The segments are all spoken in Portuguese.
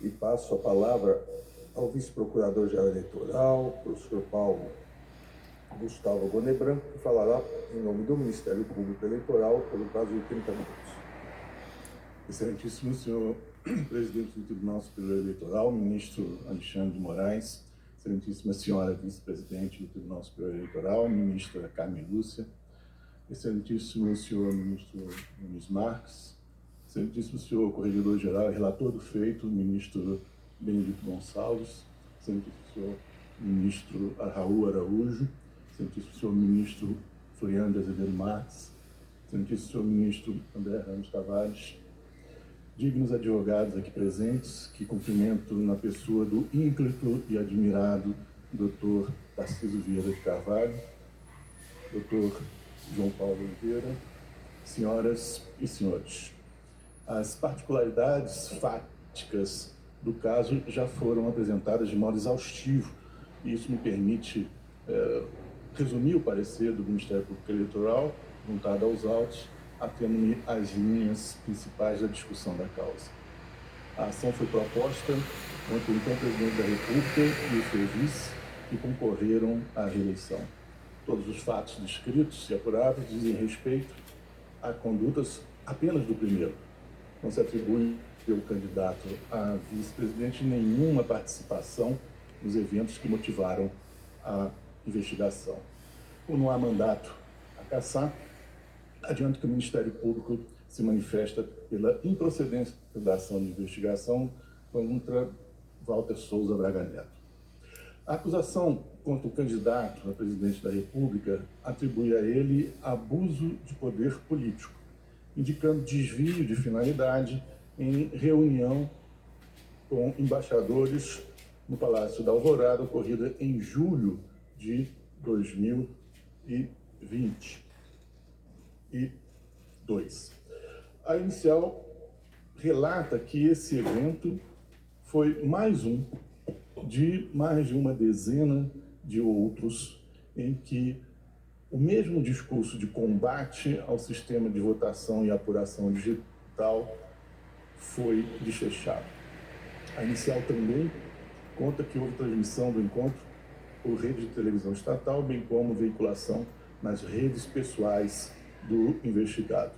e passo a palavra ao vice-procurador-geral eleitoral, professor Paulo Gustavo Gonebranco, que falará em nome do Ministério Público Eleitoral pelo prazo de 30 minutos. Excelentíssimo senhor presidente do Tribunal Superior Eleitoral, ministro Alexandre de Moraes, excelentíssima senhora vice-presidente do Tribunal Superior Eleitoral, ministra Carmen Lúcia, excelentíssimo senhor ministro Nunes Marques, excelentíssimo senhor corregedor-geral e relator do feito, ministro Benedito Gonçalves, excelentíssimo senhor ministro Raul Araújo, excelentíssimo senhor ministro Floriano de Azevedo Marques, excelentíssimo senhor ministro André Ramos Tavares, dignos advogados aqui presentes, que cumprimento na pessoa do ínclito e admirado Dr. Tarcísio Vieira de Carvalho, Dr. João Paulo Oliveira, senhoras e senhores. As particularidades fáticas do caso já foram apresentadas de modo exaustivo, e isso me permite resumir o parecer do Ministério Público Eleitoral, juntado aos autos, atendo-me às linhas principais da discussão da causa. A ação foi proposta contra o então presidente da República e o seu vice, que concorreram à reeleição. Todos os fatos descritos e apurados dizem respeito a condutas apenas do primeiro. Não se atribui ao candidato a vice-presidente nenhuma participação nos eventos que motivaram a investigação. Como não há mandato a cassar, adianto que o Ministério Público se manifesta pela improcedência da ação de investigação contra Walter Souza Braga Neto. A acusação contra o candidato a presidente da República atribui a ele abuso de poder político, indicando desvio de finalidade em reunião com embaixadores no Palácio da Alvorada, ocorrida em julho de 2022. A inicial relata que esse evento foi mais um de mais de uma dezena de outros em que o mesmo discurso de combate ao sistema de votação e apuração digital foi desfechado. A inicial também conta que houve transmissão do encontro por rede de televisão estatal, bem como veiculação nas redes pessoais do investigado.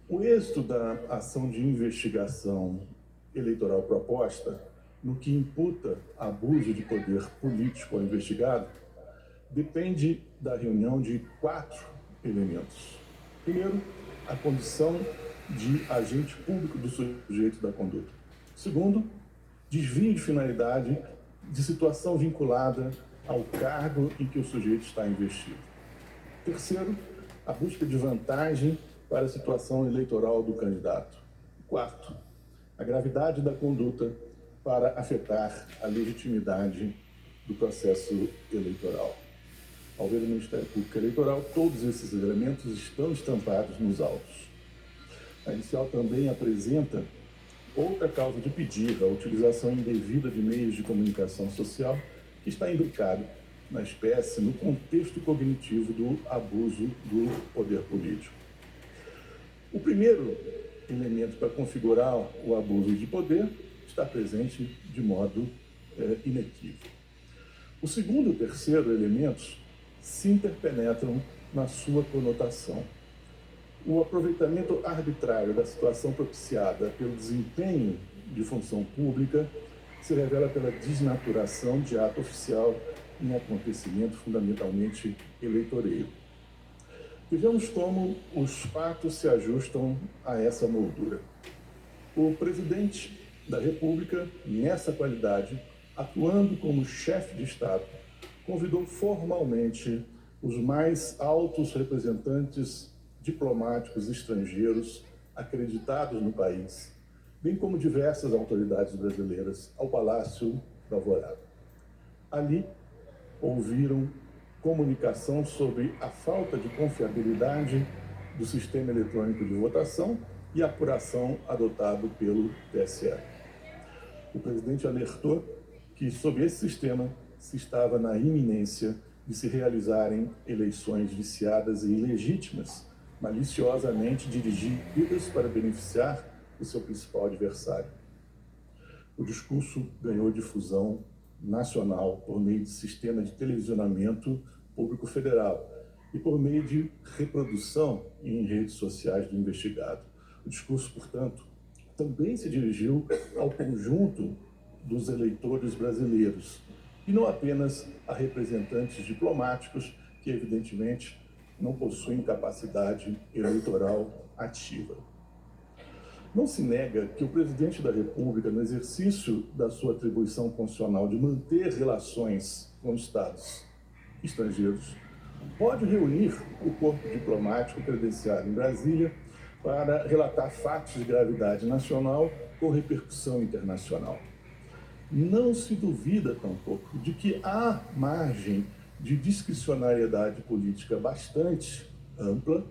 O êxito da ação de investigação eleitoral proposta, no que imputa abuso de poder político ao investigado, depende da reunião de 4 elementos. Primeiro, a condição de agente público do sujeito da conduta. Segundo, desvio de finalidade de situação vinculada ao cargo em que o sujeito está investido. Terceiro, a busca de vantagem para a situação eleitoral do candidato. Quarto, a gravidade da conduta para afetar a legitimidade do processo eleitoral. Ao ver o Ministério Público Eleitoral, todos esses elementos estão estampados nos autos. A inicial também apresenta outra causa de pedir, a utilização indevida de meios de comunicação social, que está imbricado na espécie, no contexto cognitivo do abuso do poder político. O primeiro elemento para configurar o abuso de poder está presente de modo inequívoco. O segundo e o terceiro elementos se interpenetram na sua conotação. O aproveitamento arbitrário da situação propiciada pelo desempenho de função pública se revela pela desnaturação de ato oficial em acontecimento fundamentalmente eleitoreiro. Vejamos como os fatos se ajustam a essa moldura. O presidente da República, nessa qualidade, atuando como chefe de Estado, convidou formalmente os mais altos representantes diplomáticos estrangeiros acreditados no país, bem como diversas autoridades brasileiras, ao Palácio da Alvorada. Ali, ouviram comunicação sobre a falta de confiabilidade do sistema eletrônico de votação e apuração adotado pelo TSE. O presidente alertou que, sob esse sistema, se estava na iminência de se realizarem eleições viciadas e ilegítimas, maliciosamente dirigidas para beneficiar o seu principal adversário. o discurso ganhou difusão nacional por meio de sistema de televisionamento público federal e por meio de reprodução em redes sociais do investigado. O discurso, portanto, também se dirigiu ao conjunto dos eleitores brasileiros e não apenas a representantes diplomáticos que, evidentemente, não possuem capacidade eleitoral ativa. Não se nega que o presidente da República, no exercício da sua atribuição constitucional de manter relações com estados estrangeiros, pode reunir o corpo diplomático credenciado em Brasília para relatar fatos de gravidade nacional com repercussão internacional. Não se duvida, tampouco, de que há margem de discricionariedade política bastante ampla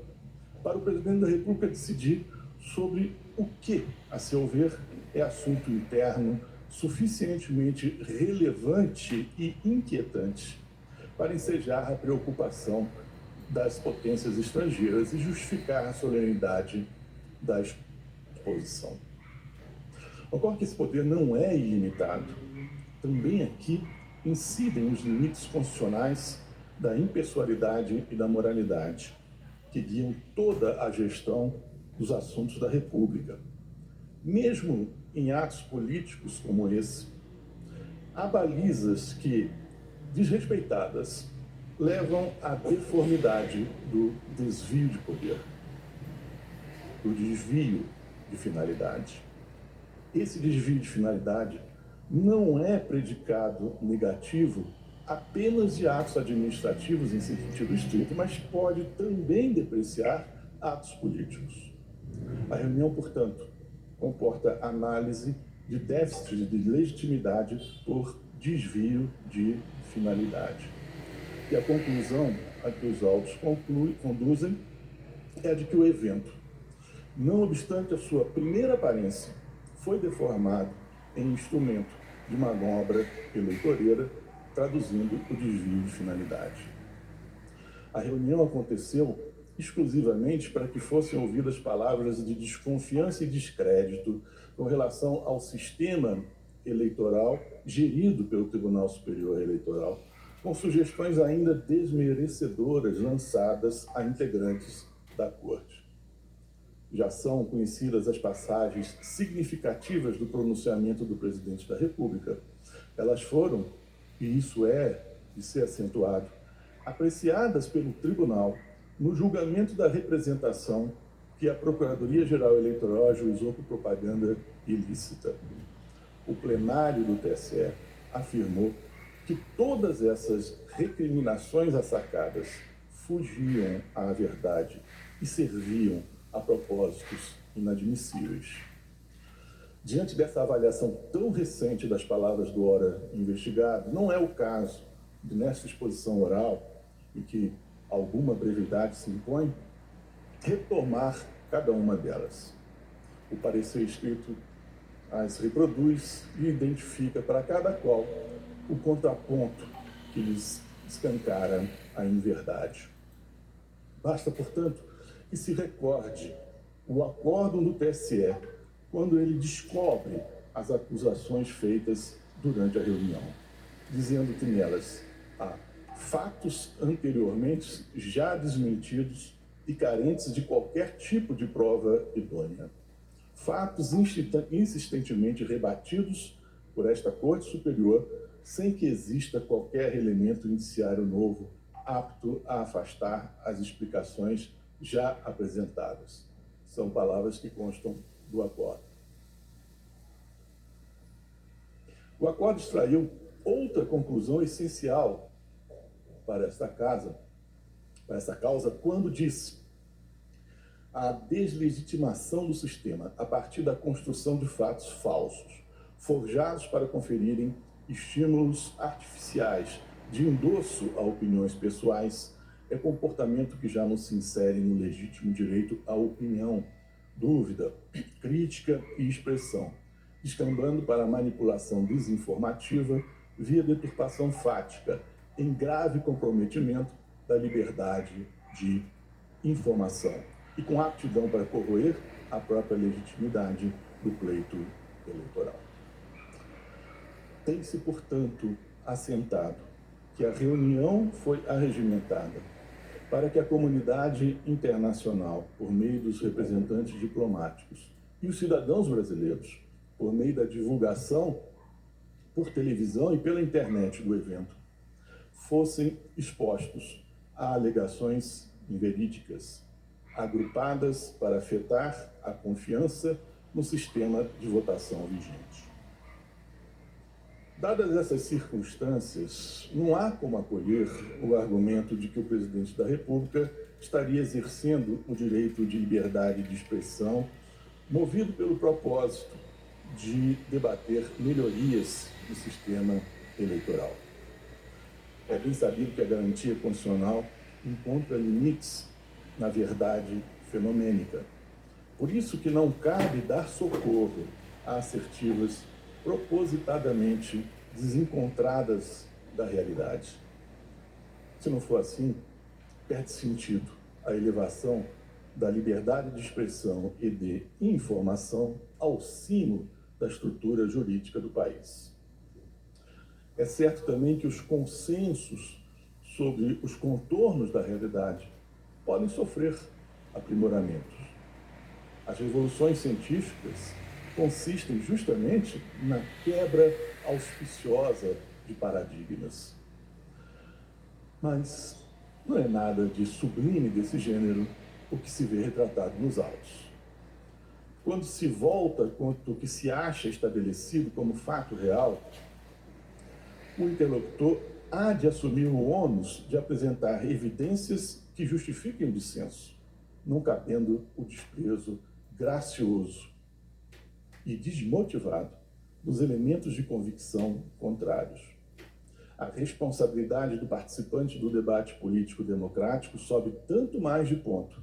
para o presidente da República decidir sobre o que, a seu ver, é assunto interno suficientemente relevante e inquietante para ensejar a preocupação das potências estrangeiras e justificar a solenidade da exposição. Ocorre que esse poder não é ilimitado. Também aqui incidem os limites constitucionais da impessoalidade e da moralidade, que guiam toda a gestão dos assuntos da República. Mesmo em atos políticos como esse, há balizas que, desrespeitadas, levam à deformidade do desvio de poder, do desvio de finalidade. Esse desvio de finalidade não é predicado negativo apenas de atos administrativos em sentido estrito, mas pode também depreciar atos políticos. A reunião, portanto, comporta análise de déficit de legitimidade por desvio de finalidade. E a conclusão a que os autos conduzem é a de que o evento, não obstante a sua primeira aparência, foi deformado em instrumento de manobra eleitoreira, traduzindo o desvio de finalidade. A reunião aconteceu exclusivamente para que fossem ouvidas palavras de desconfiança e descrédito com relação ao sistema eleitoral gerido pelo Tribunal Superior Eleitoral, com sugestões ainda desmerecedoras lançadas a integrantes da Corte. Já são conhecidas as passagens significativas do pronunciamento do presidente da República. Elas foram, e isso é de ser acentuado, apreciadas pelo tribunal no julgamento da representação que a Procuradoria-Geral Eleitoral ajuizou por propaganda ilícita. O plenário do TSE afirmou que todas essas recriminações assacadas fugiam à verdade e serviam a propósitos inadmissíveis. Diante dessa avaliação tão recente das palavras do ora investigado, não é o caso de, nesta exposição oral, em que alguma brevidade se impõe, retomar cada uma delas. O parecer escrito as reproduz e identifica para cada qual o contraponto que lhes escancara a inverdade. Basta, portanto, que se recorde o acórdão do TSE quando ele descobre as acusações feitas durante a reunião, dizendo que nelas há fatos anteriormente já desmentidos e carentes de qualquer tipo de prova idônea. Fatos insistentemente rebatidos por esta Corte Superior sem que exista qualquer elemento indiciário novo apto a afastar as explicações já apresentadas. São palavras que constam do acordo. O acordo extraiu outra conclusão essencial para esta causa, quando disse: a deslegitimação do sistema a partir da construção de fatos falsos, forjados para conferirem estímulos artificiais de endosso a opiniões pessoais, é comportamento que já não se insere no legítimo direito à opinião, dúvida, crítica e expressão, descambando para a manipulação desinformativa via deturpação fática, em grave comprometimento da liberdade de informação e com aptidão para corroer a própria legitimidade do pleito eleitoral. Tem-se, portanto, assentado que a reunião foi arregimentada para que a comunidade internacional, por meio dos representantes diplomáticos, e os cidadãos brasileiros, por meio da divulgação por televisão e pela internet do evento, fossem expostos a alegações inverídicas, agrupadas para afetar a confiança no sistema de votação vigente. Dadas essas circunstâncias, não há como acolher o argumento de que o presidente da República estaria exercendo o direito de liberdade de expressão, movido pelo propósito de debater melhorias do sistema eleitoral. É bem sabido que a garantia constitucional encontra limites na verdade fenomênica. Por isso que não cabe dar socorro a assertivas propositadamente desencontradas da realidade. Se não for assim, perde sentido a elevação da liberdade de expressão e de informação ao cimo da estrutura jurídica do país. É certo também que os consensos sobre os contornos da realidade podem sofrer aprimoramentos. As revoluções científicas consistem justamente na quebra auspiciosa de paradigmas. Mas não é nada de sublime desse gênero o que se vê retratado nos autos. Quando se volta contra o que se acha estabelecido como fato real, o interlocutor há de assumir o ônus de apresentar evidências que justifiquem o dissenso, não cabendo o desprezo gracioso e desmotivado dos elementos de convicção contrários. A responsabilidade do participante do debate político democrático sobe tanto mais de ponto,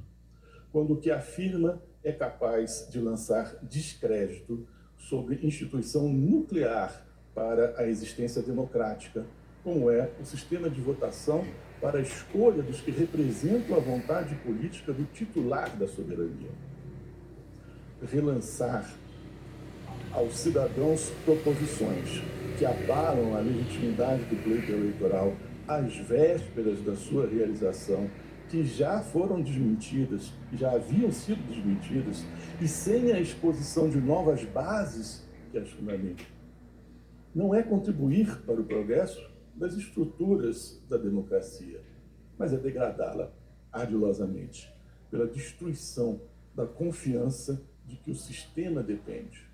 quando o que afirma é capaz de lançar descrédito sobre instituição nuclear para a existência democrática, como é o sistema de votação para a escolha dos que representam a vontade política do titular da soberania. Relançar aos cidadãos proposições que abalam a legitimidade do pleito eleitoral às vésperas da sua realização, que já foram desmentidas, já haviam sido desmentidas, e sem a exposição de novas bases que as fundamentem, não é contribuir para o progresso das estruturas da democracia, mas é degradá-la ardilosamente pela destruição da confiança de que o sistema depende.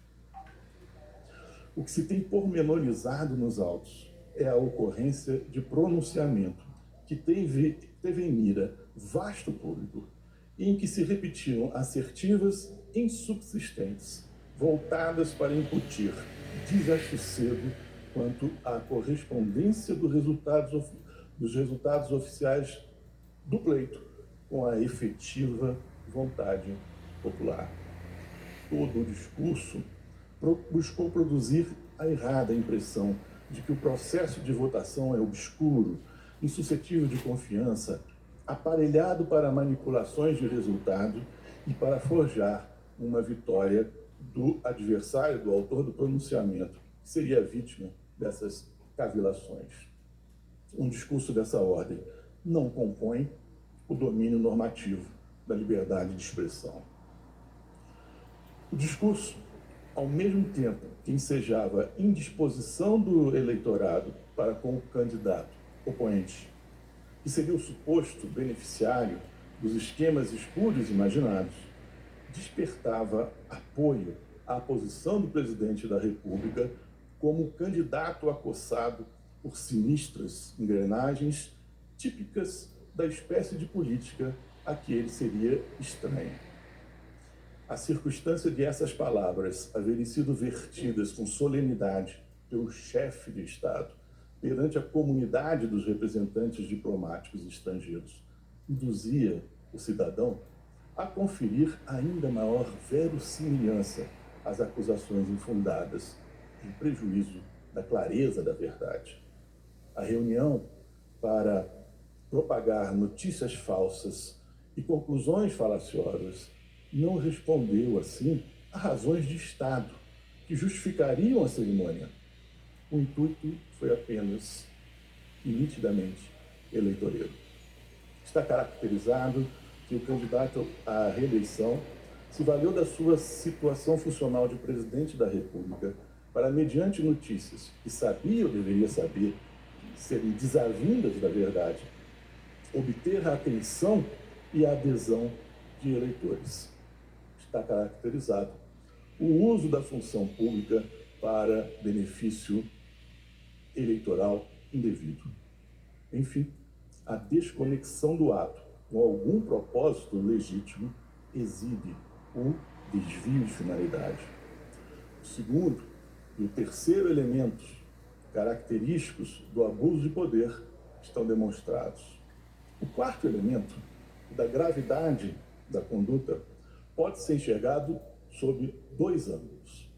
O que se tem pormenorizado nos autos é a ocorrência de pronunciamento que teve em mira vasto público, em que se repetiam assertivas insubsistentes, voltadas para incutir desassossego quanto à correspondência dos resultados oficiais do pleito com a efetiva vontade popular. Todo o discurso buscou produzir a errada impressão de que o processo de votação é obscuro, insuscetível de confiança, aparelhado para manipulações de resultado e para forjar uma vitória do adversário, do autor do pronunciamento, que seria vítima dessas cavilações. Um discurso dessa ordem não compõe o domínio normativo da liberdade de expressão. O discurso, ao mesmo tempo que ensejava indisposição do eleitorado para com o candidato oponente, que seria o suposto beneficiário dos esquemas espúrios imaginados, despertava apoio à posição do presidente da República como candidato acossado por sinistras engrenagens típicas da espécie de política a que ele seria estranho. A circunstância de essas palavras haverem sido vertidas com solenidade pelo chefe de Estado perante a comunidade dos representantes diplomáticos estrangeiros induzia o cidadão a conferir ainda maior verossimilhança às acusações infundadas, em prejuízo da clareza da verdade. A reunião para propagar notícias falsas e conclusões falaciosas não respondeu, assim, a razões de Estado que justificariam a cerimônia. O intuito foi apenas e nitidamente eleitoreiro. Está caracterizado que o candidato à reeleição se valeu da sua situação funcional de presidente da República para, mediante notícias que sabia ou deveria saber serem desavindas da verdade, obter a atenção e a adesão de eleitores. Está caracterizado o uso da função pública para benefício eleitoral indevido. Enfim, a desconexão do ato com algum propósito legítimo exibe o desvio de finalidade. O segundo e o terceiro elementos característicos do abuso de poder estão demonstrados. O quarto elemento, da gravidade da conduta, pode ser enxergado sob dois ângulos.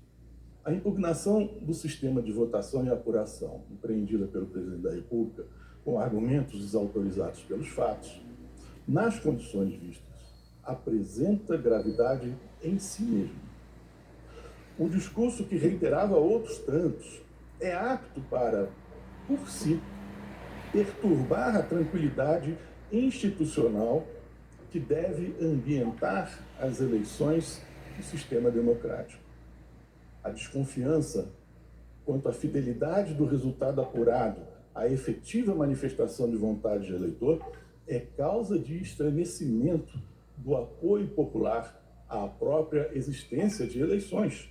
A impugnação do sistema de votação e apuração, empreendida pelo presidente da República, com argumentos desautorizados pelos fatos, nas condições vistas, apresenta gravidade em si mesmo. O discurso que reiterava outros tantos é apto para, por si, perturbar a tranquilidade institucional que deve ambientar as eleições do sistema democrático. A desconfiança quanto à fidelidade do resultado apurado à efetiva manifestação de vontade de eleitor é causa de estremecimento do apoio popular à própria existência de eleições.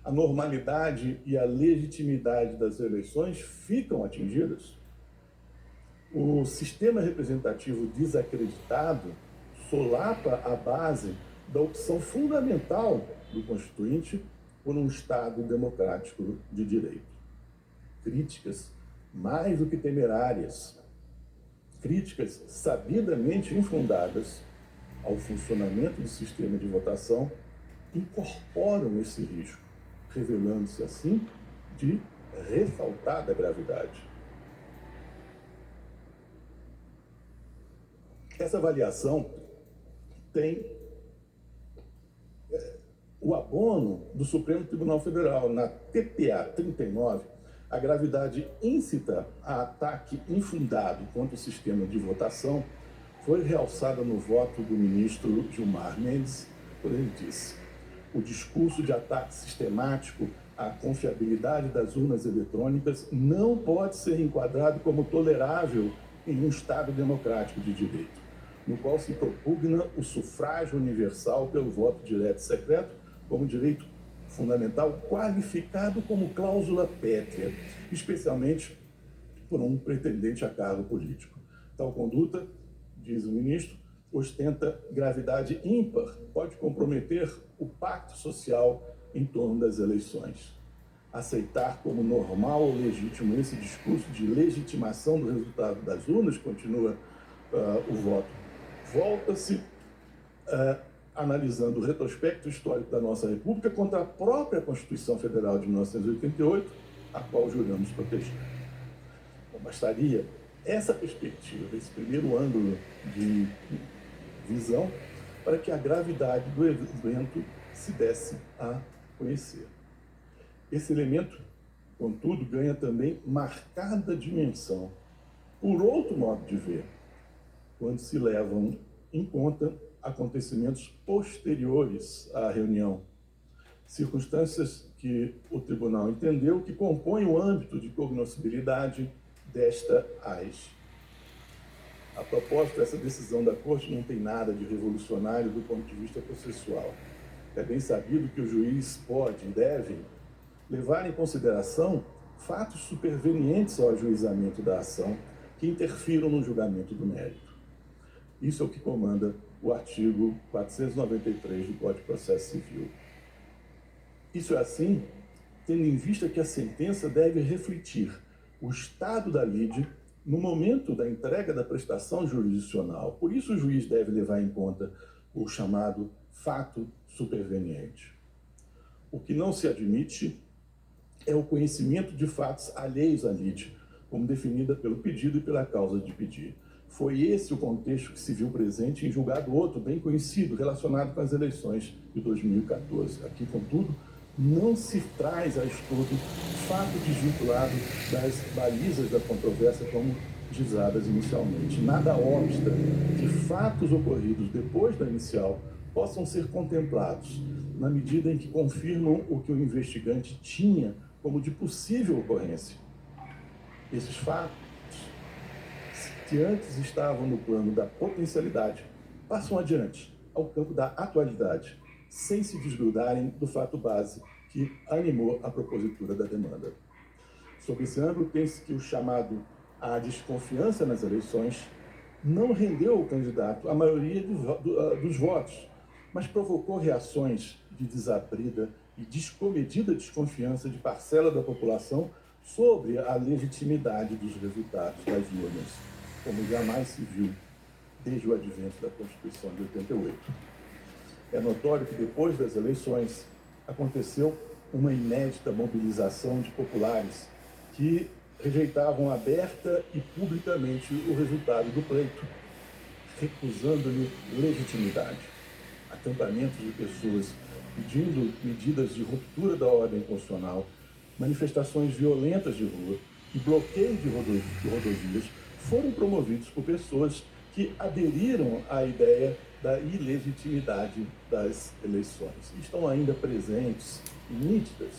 A normalidade e a legitimidade das eleições ficam atingidas. O sistema representativo desacreditado solapa a base da opção fundamental do Constituinte por um Estado democrático de direito. Críticas mais do que temerárias, críticas sabidamente infundadas ao funcionamento do sistema de votação incorporam esse risco, revelando-se assim de ressaltada gravidade. Essa avaliação tem o abono do Supremo Tribunal Federal. Na TPA 39, a gravidade íncita a ataque infundado contra o sistema de votação foi realçada no voto do ministro Gilmar Mendes, quando ele disse: o discurso de ataque sistemático à confiabilidade das urnas eletrônicas não pode ser enquadrado como tolerável em um Estado democrático de direito, no qual se propugna o sufrágio universal pelo voto direto e secreto como direito fundamental qualificado como cláusula pétrea, especialmente por um pretendente a cargo político. Tal conduta, diz o ministro, ostenta gravidade ímpar, pode comprometer o pacto social em torno das eleições. Aceitar como normal ou legítimo esse discurso de legitimação do resultado das urnas, continua o voto, volta-se analisando o retrospecto histórico da nossa República contra a própria Constituição Federal de 1988, a qual juramos proteger. Então, bastaria essa perspectiva, esse primeiro ângulo de visão, para que a gravidade do evento se desse a conhecer. Esse elemento, contudo, ganha também marcada dimensão, por outro modo de ver, quando se levam em conta acontecimentos posteriores à reunião, circunstâncias que o tribunal entendeu que compõem o âmbito de cognoscibilidade desta AIS. A propósito, essa decisão da Corte não tem nada de revolucionário do ponto de vista processual. É bem sabido que o juiz pode e deve levar em consideração fatos supervenientes ao ajuizamento da ação que interfiram no julgamento do mérito. Isso é o que comanda o artigo 493 do Código de Processo Civil. Isso é assim, tendo em vista que a sentença deve refletir o estado da lide no momento da entrega da prestação jurisdicional. Por isso, o juiz deve levar em conta o chamado fato superveniente. O que não se admite é o conhecimento de fatos alheios à lide, como definida pelo pedido e pela causa de pedir. Foi esse o contexto que se viu presente em julgado outro bem conhecido, relacionado com as eleições de 2014. Aqui, contudo, não se traz a estudo fato desvinculado das balizas da controvérsia como gizadas inicialmente. Nada obsta que fatos ocorridos depois da inicial possam ser contemplados, na medida em que confirmam o que o investigante tinha como de possível ocorrência. Esses fatos, que antes estavam no plano da potencialidade, passam adiante ao campo da atualidade, sem se desgrudarem do fato base que animou a propositura da demanda. Sob esse ângulo, tem-se que o chamado à desconfiança nas eleições não rendeu ao candidato a maioria dos votos, mas provocou reações de desabrida e descomedida desconfiança de parcela da população sobre a legitimidade dos resultados das urnas, como jamais se viu desde o advento da Constituição de 88. É notório que depois das eleições aconteceu uma inédita mobilização de populares que rejeitavam aberta e publicamente o resultado do pleito, recusando-lhe legitimidade. Acampamentos de pessoas pedindo medidas de ruptura da ordem constitucional, manifestações violentas de rua e bloqueio de rodovias foram promovidos por pessoas que aderiram à ideia da ilegitimidade das eleições. Estão ainda presentes e nítidas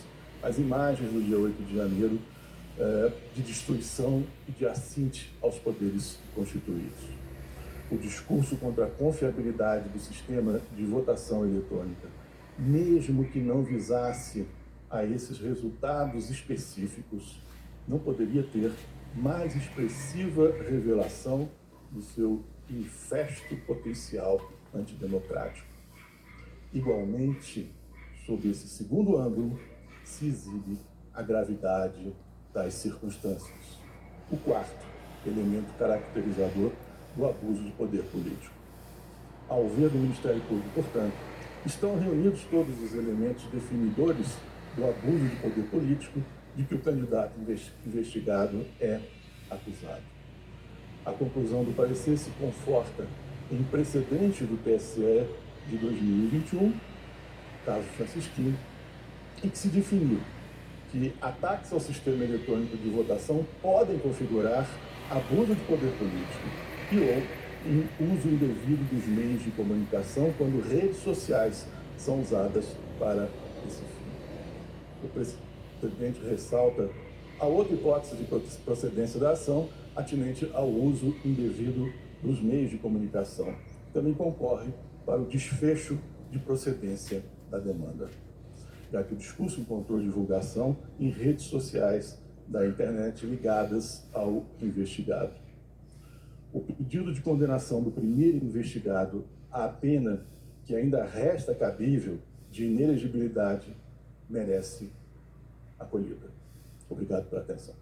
as imagens do dia 8 de janeiro de destruição e de assinte aos poderes constituídos. O discurso contra a confiabilidade do sistema de votação eletrônica, mesmo que não visasse a esses resultados específicos, não poderia ter mais expressiva revelação do seu infesto potencial antidemocrático. Igualmente, sob esse segundo ângulo, se exibe a gravidade das circunstâncias. O quarto elemento caracterizador do abuso de poder político. Ao ver do Ministério Público, portanto, estão reunidos todos os elementos definidores do abuso de poder político de que o candidato investigado é acusado. A conclusão do parecer se conforta em precedente do TSE de 2021, caso Francisquinho, em que se definiu que ataques ao sistema eletrônico de votação podem configurar abuso de poder político e ou uso indevido dos meios de comunicação quando redes sociais são usadas para esse fim. O presidente ressalta a outra hipótese de procedência da ação atinente ao uso indevido dos meios de comunicação. Também concorre para o desfecho de procedência da demanda, já que o discurso encontrou divulgação em redes sociais da internet ligadas ao investigado. O pedido de condenação do primeiro investigado à pena que ainda resta cabível de inelegibilidade merece acolhida. Obrigado pela atenção.